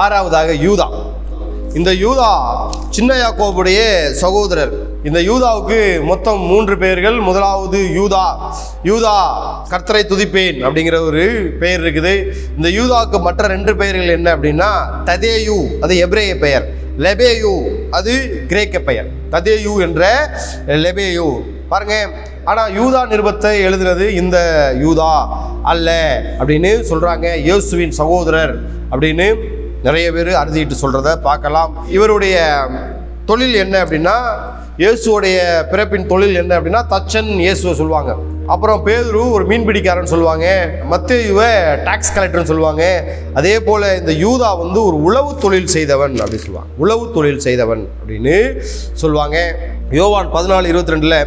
ஆறாவதாக யூதா. இந்த யூதா சின்ன யாக்கோபுடைய சகோதரர். இந்த யூதாவுக்கு மொத்தம் 3 பெயர்கள். முதலாவது யூதா. யூதா கர்த்தரை துதிப்பேன் அப்படிங்கிற ஒரு பெயர் இருக்குது. இந்த யூதாவுக்கு மற்ற 2 பெயர்கள் என்ன அப்படின்னா, ததேயு அது எபிரேய பெயர், லெபேயு அது கிரேக்க பெயர். ததேயு என்ற லெபேயு பாருங்க. ஆனால் யூதா நிருபத்தை எழுதுறது இந்த யூதா அல்ல அப்படின்னு சொல்றாங்க. இயேசுவின் சகோதரர் அப்படின்னு நிறைய பேர் அறுதிட்டு சொல்றத பார்க்கலாம். இவருடைய தொழில் என்ன அப்படின்னா, இயேசுடைய பிறப்பின் தொழில் என்ன அப்படின்னா தச்சன் இயேசுவை சொல்லுவாங்க. அப்புறம் பேதுரு ஒரு மீன்பிடிக்காரன் சொல்லுவாங்க. மத்தேயுவை டாக்ஸ் கலெக்டர்னு சொல்லுவாங்க. அதே போல இந்த யூதா வந்து ஒரு உளவு தொழில் செய்தவன் அப்படின்னு சொல்லுவாங்க. உளவு தொழில் செய்தவன் அப்படின்னு சொல்லுவாங்க. யோவான் 14:22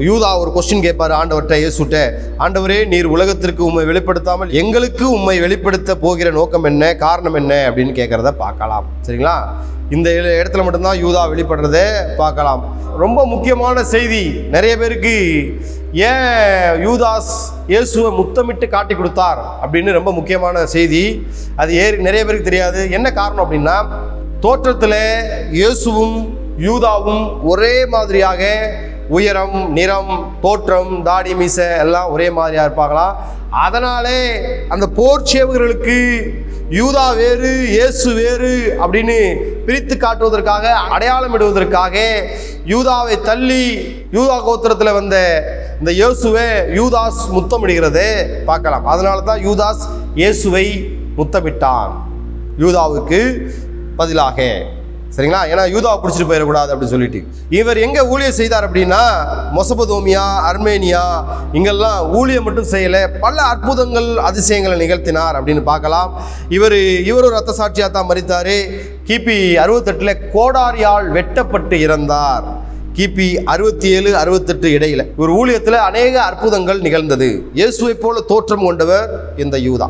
யூதா ஒரு கொஸ்டின் கேட்பாரு ஆண்டவர்கிட்ட, இயேசுட்ட, ஆண்டவரே நீர் உலகத்திற்கு உம்மை வெளிப்படுத்தாமல் எங்களுக்கு உம்மை வெளிப்படுத்த போகிற நோக்கம் என்ன, காரணம் என்ன அப்படின்னு கேட்கறத பார்க்கலாம். சரிங்களா? இந்த இடத்துல மட்டும்தான் யூதா வெளிப்படுறத பார்க்கலாம். ரொம்ப முக்கியமான செய்தி. நிறைய பேருக்கு ஏன் யூதாஸ் இயேசுவை முத்தமிட்டு காட்டி கொடுத்தார் அப்படின்னு ரொம்ப முக்கியமான செய்தி. அது நிறைய பேருக்கு தெரியாது. என்ன காரணம் அப்படின்னா, தோற்றத்தில் இயேசுவும் யூதாவும் ஒரே மாதிரியாக உயரம், நிறம், தோற்றம், தாடி, மீசை எல்லாம் ஒரே மாதிரியா இருப்பாங்களாம். அதனாலே அந்த போர் சேவகர்களுக்கு யூதா வேறு இயேசு வேறு அப்படின்னு பிரித்து காட்டுவதற்காக, அடையாளம் இடுவதற்காக யூதாவை தள்ளி யூதா கோத்திரத்தில் வந்த இந்த இயேசுவை யூதாஸ் முத்தமிடுகிறதை பார்க்கலாம். அதனால தான் யூதாஸ் இயேசுவை முத்தமிட்டான் யூதாவுக்கு பதிலாக. சரிங்களா? ஏன்னா யூதாவை பிடிச்சிட்டு போயிடக்கூடாது அப்படின்னு சொல்லிட்டு. இவர் எங்க ஊழியம் செய்தார் அப்படின்னா, மெசொப்பொத்தேமியா, அர்மேனியா இங்கெல்லாம் ஊழியம் மட்டும் செய்யலை, பல அற்புதங்கள் அதிசயங்களை நிகழ்த்தினார் அப்படின்னு பார்க்கலாம். இவரும் ரத்த சாட்சியாக தான் மரித்தார். கிபி 68 கோடாரியால் வெட்டப்பட்டு இறந்தார். கிபி 67-68 இடையில ஒரு ஊழியத்தில் அநேக அற்புதங்கள் நிகழ்ந்தது. இயேசுவை போல தோற்றம் கொண்டவர் இந்த யூதா.